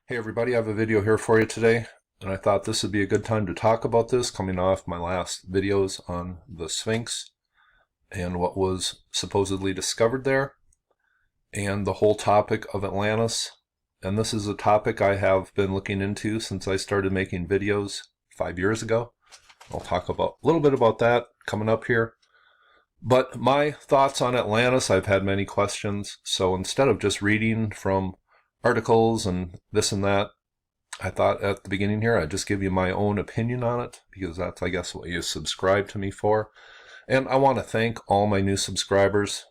Hey everybody, I have a video here for you today, and I thought this would be a good time to talk about this, coming off my last videos on the Sphinx and what was supposedly discovered there, and the whole topic of Atlantis. And this is a topic I have been looking into since I started making videos 5 years ago. I'll talk about a little bit about that coming up here. But my thoughts on Atlantis, I've had many questions, so instead of just reading from articles and this and that, I thought at the beginning here I'd just give you my own opinion on it, because that's, I guess, what you subscribe to me for. And I want to thank all my new subscribers.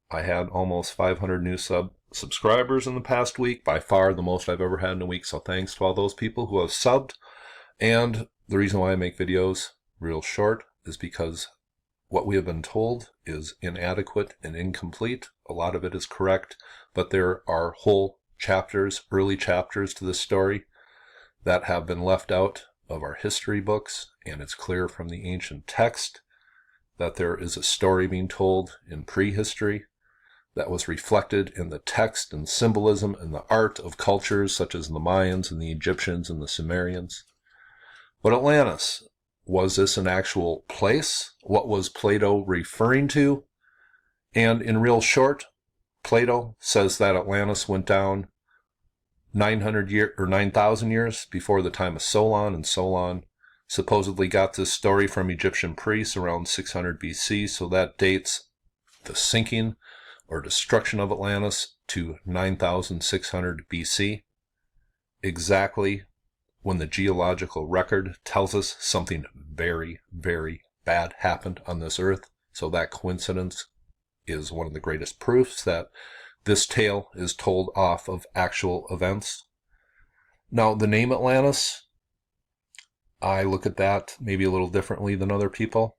I had almost 500 new subscribers in the past week, by far the most I've ever had in a week, so thanks to all those people who have subbed. And the reason why I make videos real short is because what we have been told is inadequate and incomplete. A lot of it is correct, but there are whole chapters, early chapters to this story that have been left out of our history books, and it's clear from the ancient text that there is a story being told in prehistory that was reflected in the text and symbolism and the art of cultures such as the Mayans and the Egyptians and the Sumerians. But Atlantis, was this an actual place? What was Plato referring to? And in real short, Plato says that Atlantis went down 9,000 years before the time of Solon, and Solon supposedly got this story from Egyptian priests around 600 BC, so that dates the sinking or destruction of Atlantis to 9,600 BC, exactly when the geological record tells us something very, very bad happened on this earth. So that coincidence is one of the greatest proofs that this tale is told off of actual events. Now, the name Atlantis, I look at that maybe a little differently than other people.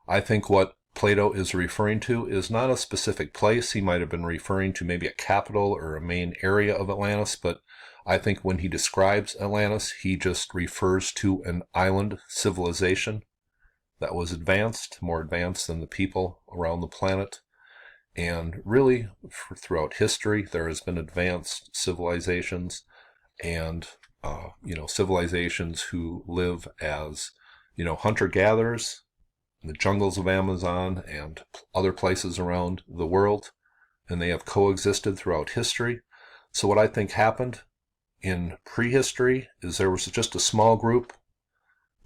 I think what Plato is referring to is not a specific place. He might have been referring to maybe a capital or a main area of Atlantis, but I think when he describes Atlantis, he just refers to an island civilization that was advanced, more advanced than the people around the planet. And really, throughout history, there has been advanced civilizations and, civilizations who live as, hunter-gatherers in the jungles of Amazon and other places around the world. And they have coexisted throughout history. So what I think happened in prehistory is there was just a small group,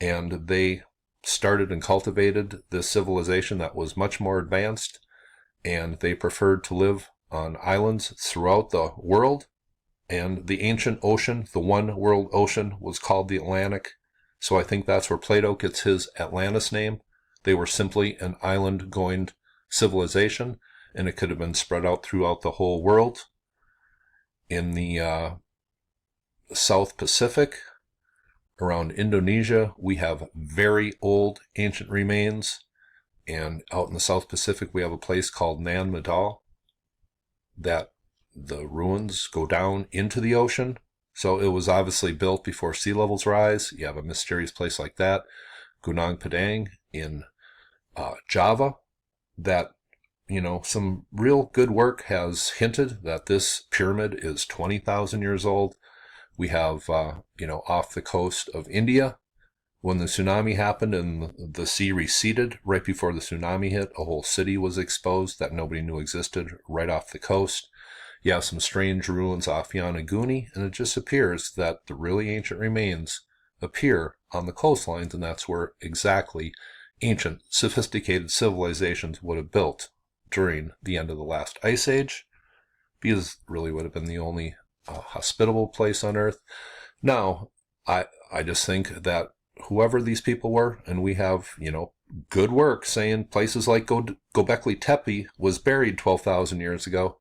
and they started and cultivated this civilization that was much more advanced, and they preferred to live on islands throughout the world. And the ancient ocean, the one world ocean, was called the Atlantic. So I think that's where Plato gets his Atlantis name. They were simply an island-going civilization, and it could have been spread out throughout the whole world. In the South Pacific, around Indonesia, we have very old ancient remains. And out in the South Pacific, we have a place called Nan Madol that the ruins go down into the ocean. So it was obviously built before sea levels rise. You have a mysterious place like that, Gunung Padang in Java, that, some real good work has hinted that this pyramid is 20,000 years old. We have, off the coast of India, when the tsunami happened and the sea receded, right before the tsunami hit, a whole city was exposed that nobody knew existed right off the coast. You have some strange ruins off Yonaguni, and it just appears that the really ancient remains appear on the coastlines, and that's where exactly ancient, sophisticated civilizations would have built during the end of the last ice age, because it really would have been the only hospitable place on Earth. Now, I just think that whoever these people were, and we have, good work saying places like Göbekli Tepe was buried 12,000 years ago,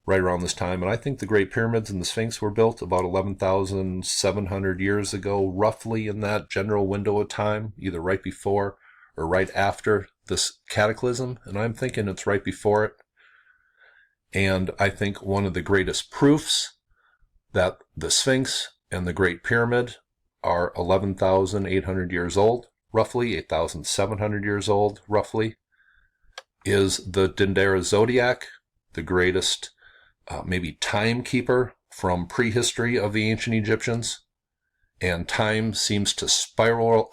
right around this time. And I think the Great Pyramids and the Sphinx were built about 11,700 years ago, roughly in that general window of time, either right before or right after this Cataclysm. And I'm thinking it's right before it. And I think one of the greatest proofs that the Sphinx and the Great Pyramid are 11,800 years old, roughly 8,700 years old, roughly, is the Dendera Zodiac, the greatest maybe timekeeper from prehistory of the ancient Egyptians, and time seems to spiral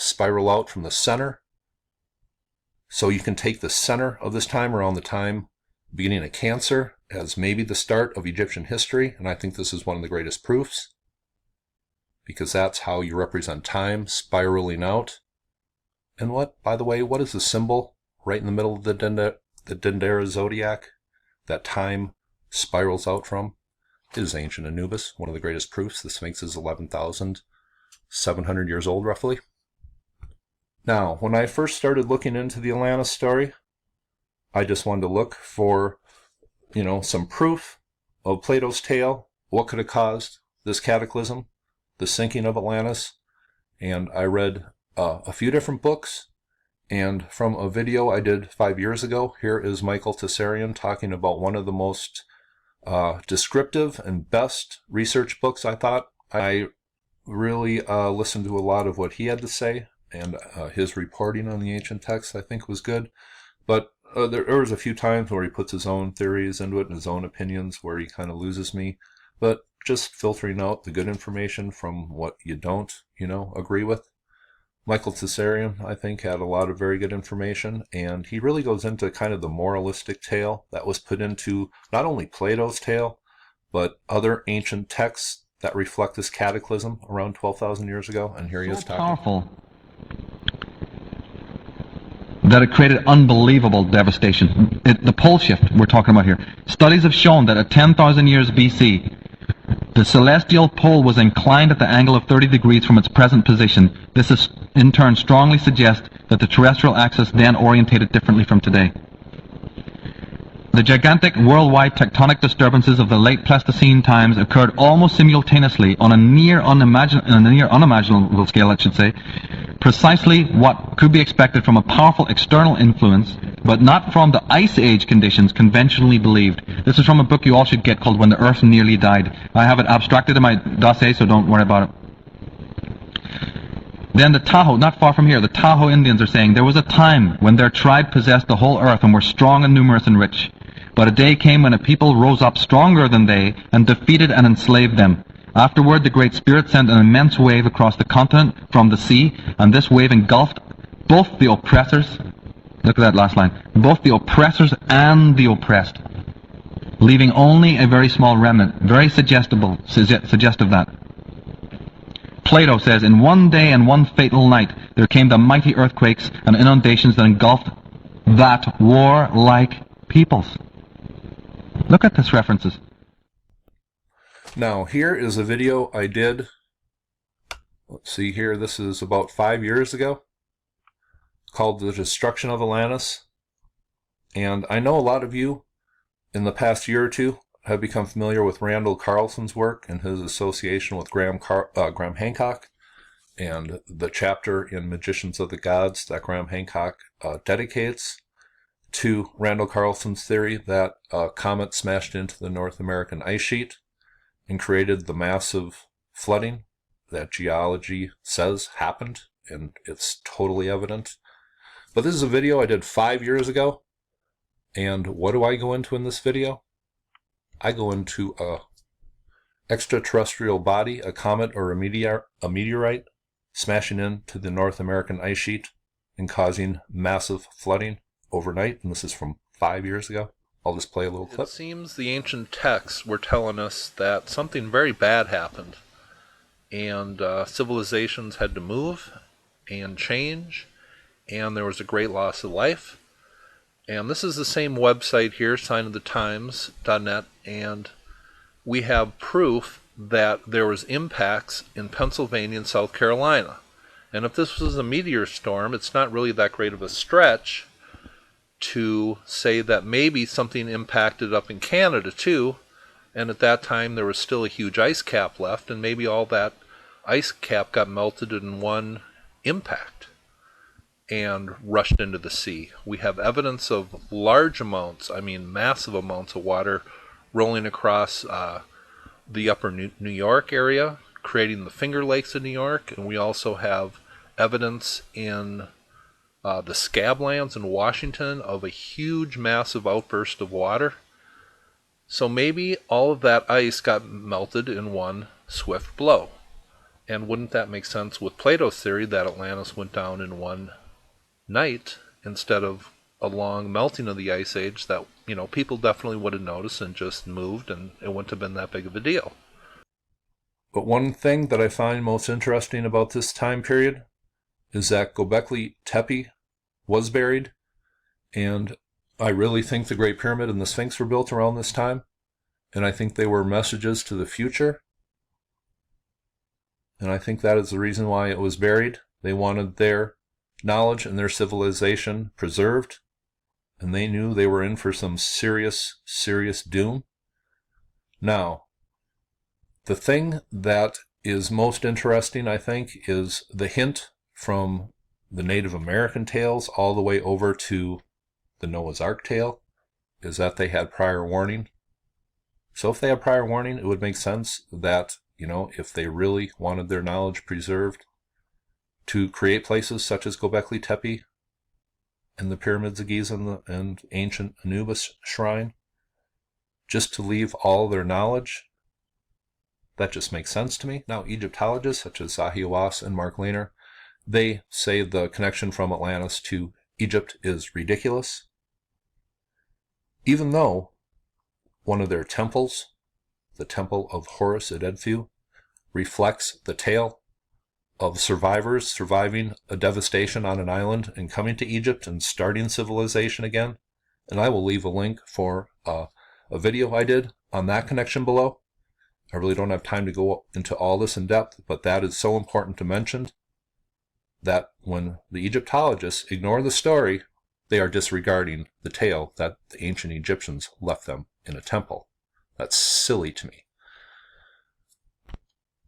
out from the center. So you can take the center of this time around the time beginning of Cancer as maybe the start of Egyptian history, and I think this is one of the greatest proofs, because that's how you represent time spiraling out. And what, by the way, what is the symbol right in the middle of the Dendera zodiac that time spirals out from? It is ancient Anubis, one of the greatest proofs. The Sphinx is 11,700 years old, roughly. Now, when I first started looking into the Atlantis story, I just wanted to look for, some proof of Plato's tale, what could have caused this cataclysm, the sinking of Atlantis, and I read a few different books, and from a video I did 5 years ago, here is Michael Tsarion talking about one of the most descriptive and best research books, I thought. I really listened to a lot of what he had to say, and his reporting on the ancient texts I think was good, but there was a few times where he puts his own theories into it and his own opinions where he kind of loses me, but just filtering out the good information from what you don't, agree with. Michael Tsarion, I think, had a lot of very good information, and he really goes into kind of the moralistic tale that was put into not only Plato's tale, but other ancient texts that reflect this cataclysm around 12,000 years ago, and here he is talking. Powerful that it created unbelievable devastation. The pole shift we're talking about here. Studies have shown that at 10,000 years BC, the celestial pole was inclined at the angle of 30 degrees from its present position. This is, in turn, strongly suggests that the terrestrial axis then orientated differently from today. The gigantic worldwide tectonic disturbances of the late Pleistocene times occurred almost simultaneously on a near unimaginable scale, I should say, precisely what could be expected from a powerful external influence, but not from the Ice Age conditions conventionally believed. This is from a book you all should get called When the Earth Nearly Died. I have it abstracted in my dossier, so don't worry about it. Then the Tahoe, not far from here, the Tahoe Indians are saying, there was a time when their tribe possessed the whole earth and were strong and numerous and rich. But a day came when a people rose up stronger than they and defeated and enslaved them. Afterward, the Great Spirit sent an immense wave across the continent from the sea, and this wave engulfed both the oppressors, look at that last line, both the oppressors and the oppressed, leaving only a very small remnant. Very suggestive that. Plato says, in one day and one fatal night, there came the mighty earthquakes and inundations that engulfed that warlike peoples. Look at this references. Now, here is a video I did. Let's see here. This is about 5 years ago, called The Destruction of Atlantis. And I know a lot of you in the past year or two have become familiar with Randall Carlson's work and his association with Graham Hancock, and the chapter in Magicians of the Gods that Graham Hancock dedicates to Randall Carlson's theory that a comet smashed into the North American ice sheet and created the massive flooding that geology says happened, and it's totally evident. But this is a video I did 5 years ago, and what do I go into in this video? I go into a extraterrestrial body, a comet or a meteorite, smashing into the North American ice sheet and causing massive flooding overnight, and this is from 5 years ago. I'll just play a little clip. It seems the ancient texts were telling us that something very bad happened, and civilizations had to move and change, and there was a great loss of life. And this is the same website here, signofthetimes.net, and we have proof that there was impacts in Pennsylvania and South Carolina. And if this was a meteor storm, it's not really that great of a stretch to say that maybe something impacted up in Canada too, and at that time there was still a huge ice cap left, and maybe all that ice cap got melted in one impact and rushed into the sea. We have evidence of large amounts, I mean massive amounts of water rolling across the upper New York area, creating the Finger Lakes of New York, and we also have evidence in the Scablands in Washington of a huge massive outburst of water. So maybe all of that ice got melted in one swift blow. And wouldn't that make sense with Plato's theory that Atlantis went down in one night instead of a long melting of the ice age that, people definitely would have noticed and just moved, and it wouldn't have been that big of a deal. But one thing that I find most interesting about this time period is that Göbekli Tepe was buried, and I really think the Great Pyramid and the Sphinx were built around this time, and I think they were messages to the future, and I think that is the reason why it was buried. They wanted their knowledge and their civilization preserved, and they knew they were in for some serious, serious doom. Now, the thing that is most interesting, I think, is the hint from the Native American tales all the way over to the Noah's Ark tale, is that they had prior warning. So if they had prior warning, it would make sense that, if they really wanted their knowledge preserved, to create places such as Göbekli Tepe and the pyramids of Giza and ancient Anubis shrine, just to leave all their knowledge. That just makes sense to me. Now, Egyptologists such as Zahi Hawass and Mark Lehner, they say the connection from Atlantis to Egypt is ridiculous, even though one of their temples, the Temple of Horus at Edfu, reflects the tale of survivors surviving a devastation on an island and coming to Egypt and starting civilization again. And I will leave a link for a video I did on that connection below. I really don't have time to go into all this in depth, but that is so important to mention, that when the Egyptologists ignore the story, they are disregarding the tale that the ancient Egyptians left them in a temple. That's silly to me.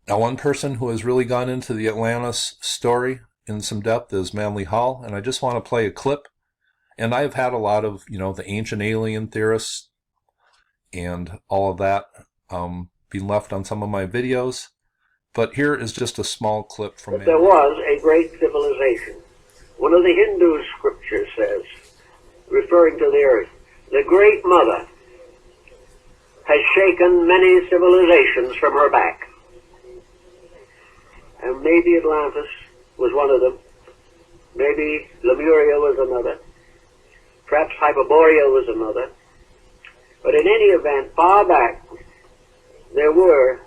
Now, one person who has really gone into the Atlantis story in some depth is Manly Hall, and I just want to play a clip. And I've had a lot of, the ancient alien theorists and all of that being left on some of my videos. But here is just a small clip from There was a great civilization. One of the Hindu scriptures says, referring to the earth, the Great Mother has shaken many civilizations from her back. And maybe Atlantis was one of them. Maybe Lemuria was another. Perhaps Hyperborea was another. But in any event, far back, there were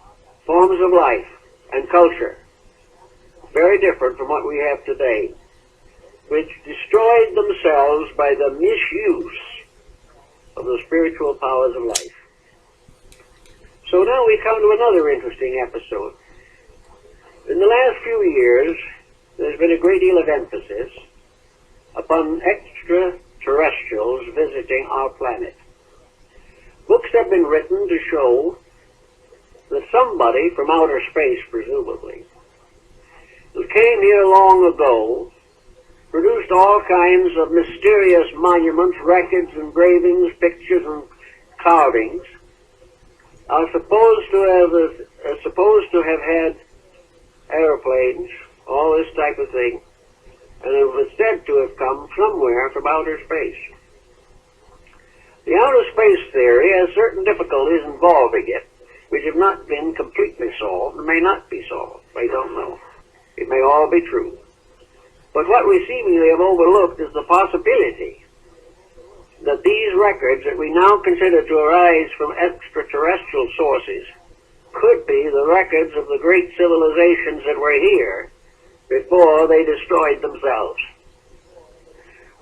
forms of life and culture very different from what we have today, which destroyed themselves by the misuse of the spiritual powers of life. So now we come to another interesting episode. In the last few years, there's been a great deal of emphasis upon extraterrestrials visiting our planet. Books have been written to show that somebody from outer space, presumably, who came here long ago, produced all kinds of mysterious monuments, records, engravings, pictures, and carvings, are supposed to have had airplanes, all this type of thing, and it was said to have come somewhere from outer space. The outer space theory has certain difficulties involving it, which have not been completely solved, and may not be solved. I don't know. It may all be true. But what we seemingly have overlooked is the possibility that these records that we now consider to arise from extraterrestrial sources could be the records of the great civilizations that were here before they destroyed themselves.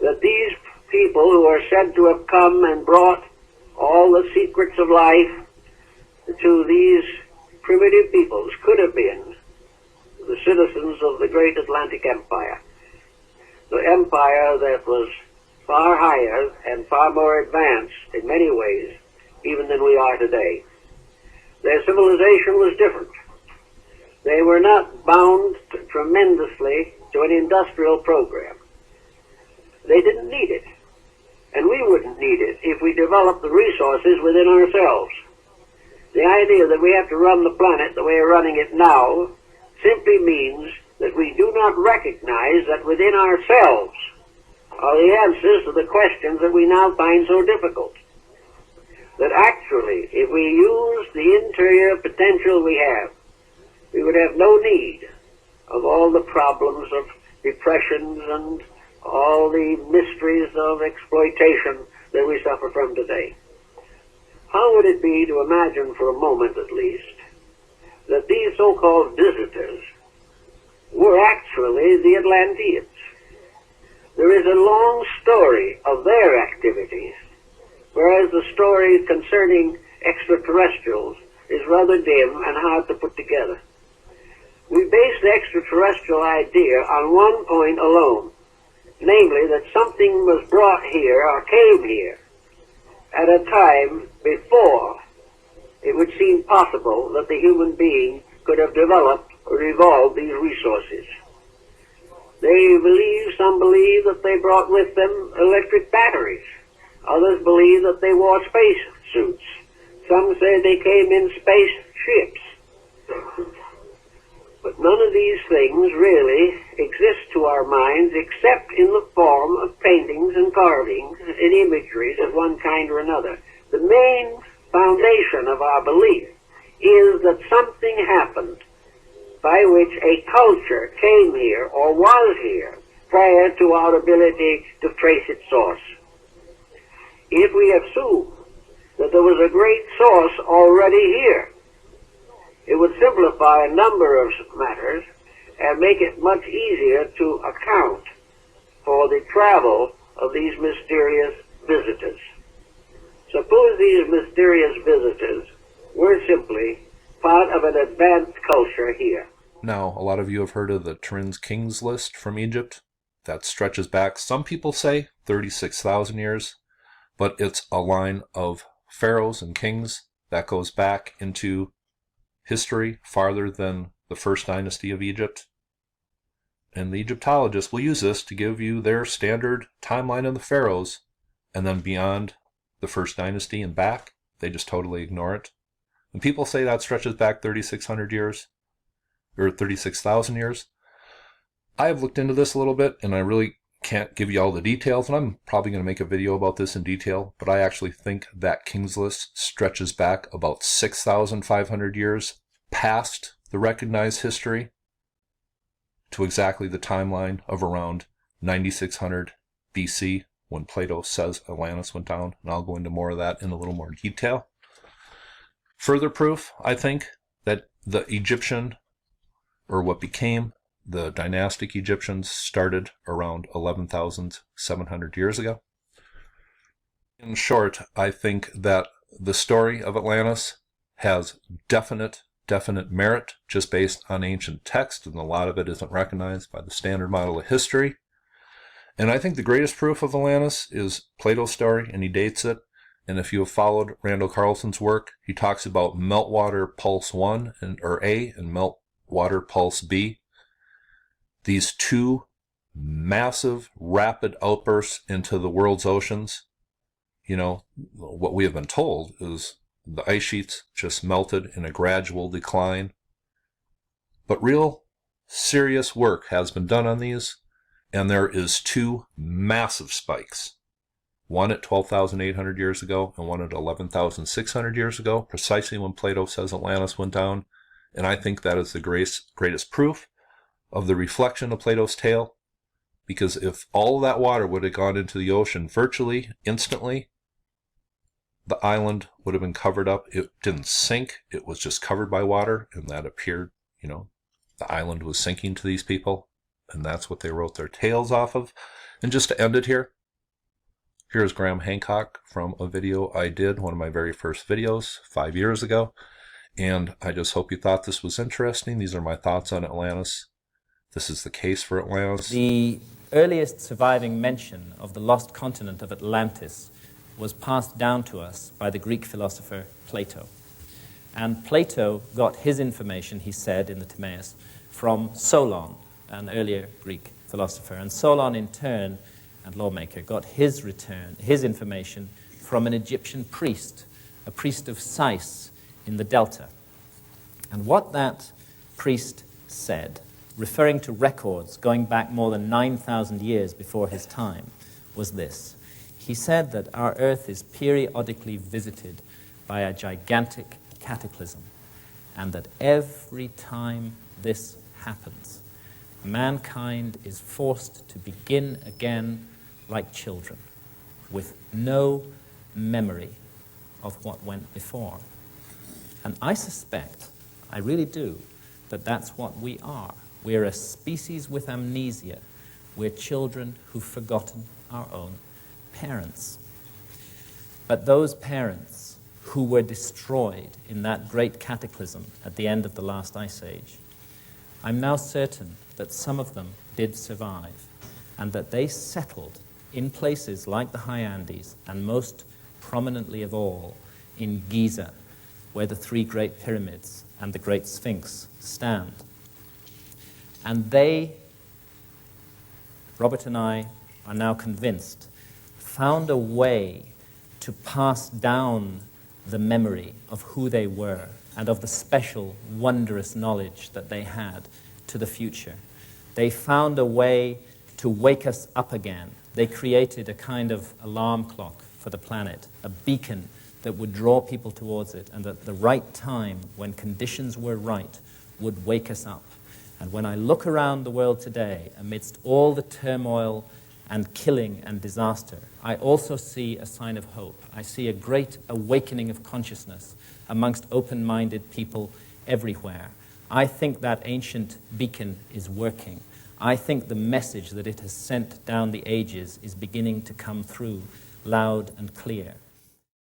That these people who are said to have come and brought all the secrets of life to these primitive peoples could have been the citizens of the great Atlantic Empire. The empire that was far higher and far more advanced in many ways even than we are today. Their civilization was different. They were not bound tremendously to an industrial program. They didn't need it. And we wouldn't need it if we developed the resources within ourselves. The idea that we have to run the planet the way we're running it now simply means that we do not recognize that within ourselves are the answers to the questions that we now find so difficult. that actually, if we used the interior potential we have, we would have no need of all the problems of depressions and all the mysteries of exploitation that we suffer from today. How would it be to imagine for a moment at least that these so-called visitors were actually the Atlanteans? There is a long story of their activities, whereas the story concerning extraterrestrials is rather dim and hard to put together. We base the extraterrestrial idea on one point alone, namely that something was brought here or came here at a time before it would seem possible that the human being could have developed or evolved these resources. Some believe that they brought with them electric batteries. Others believe that they wore space suits. Some say they came in spaceships. But none of these things really exist to our minds except in the form of paintings and carvings and imageries of one kind or another. The main foundation of our belief is that something happened by which a culture came here or was here prior to our ability to trace its source. If we assume that there was a great source already here, it would simplify a number of matters and make it much easier to account for the travel of these mysterious visitors. Suppose these mysterious visitors were simply part of an advanced culture here. Now, a lot of you have heard of the Turin's Kings list from Egypt. That stretches back, some people say, 36,000 years, but it's a line of pharaohs and kings that goes back into history farther than the first dynasty of Egypt. And the Egyptologists will use this to give you their standard timeline of the pharaohs, and then beyond the first dynasty and back, they just totally ignore it. And people say that stretches back 3,600 years, or 36,000 years. I have looked into this a little bit, and I really can't give you all the details, and I'm probably going to make a video about this in detail, but I actually think that King's List stretches back about 6,500 years past the recognized history to exactly the timeline of around 9600 BC when Plato says Atlantis went down, and I'll go into more of that in a little more detail. Further proof, I think, that the Egyptian, or what became the dynastic Egyptians, started around 11,700 years ago. In short, I think that the story of Atlantis has definite merit just based on ancient text, and a lot of it isn't recognized by the standard model of history. And I think the greatest proof of Atlantis is Plato's story, and he dates it. And if you have followed Randall Carlson's work, he talks about meltwater pulse 1 or A and meltwater pulse B. These two massive, rapid outbursts into the world's oceans. You know, what we have been told is the ice sheets just melted in a gradual decline. But real serious work has been done on these, and there is two massive spikes. One at 12,800 years ago and one at 11,600 years ago, precisely when Plato says Atlantis went down. And I think that is the greatest proof of the reflection of Plato's tale, because if all of that water would have gone into the ocean virtually instantly, the island would have been covered up. It didn't sink, it was just covered by water, and that appeared, the island was sinking to these people, and that's what they wrote their tales off of. And just to end it here, here's Graham Hancock from a video I did, one of my very first videos 5 years ago, and I just hope you thought this was interesting. These are my thoughts on Atlantis. This is the Case for Atlantis. The earliest surviving mention of the lost continent of Atlantis was passed down to us by the Greek philosopher Plato. And Plato got his information, he said in the Timaeus, from Solon, an earlier Greek philosopher. And Solon, in turn, and lawmaker, got his information from an Egyptian priest, a priest of Sais in the Delta. And what that priest said, referring to records going back more than 9,000 years before his time, was this. He said that our Earth is periodically visited by a gigantic cataclysm, and that every time this happens, mankind is forced to begin again like children, with no memory of what went before. And I suspect, I really do, that that's what we are. We're a species with amnesia. We're children who've forgotten our own parents. But those parents who were destroyed in that great cataclysm at the end of the last ice age, I'm now certain that some of them did survive, and that they settled in places like the high Andes, and most prominently of all in Giza, where the three great pyramids and the great Sphinx stand. And they, Robert and I are now convinced, found a way to pass down the memory of who they were and of the special, wondrous knowledge that they had to the future. They found a way to wake us up again. They created a kind of alarm clock for the planet, a beacon that would draw people towards it, and at the right time, when conditions were right, would wake us up. And when I look around the world today, amidst all the turmoil and killing and disaster, I also see a sign of hope. I see a great awakening of consciousness amongst open-minded people everywhere. I think that ancient beacon is working. I think the message that it has sent down the ages is beginning to come through loud and clear.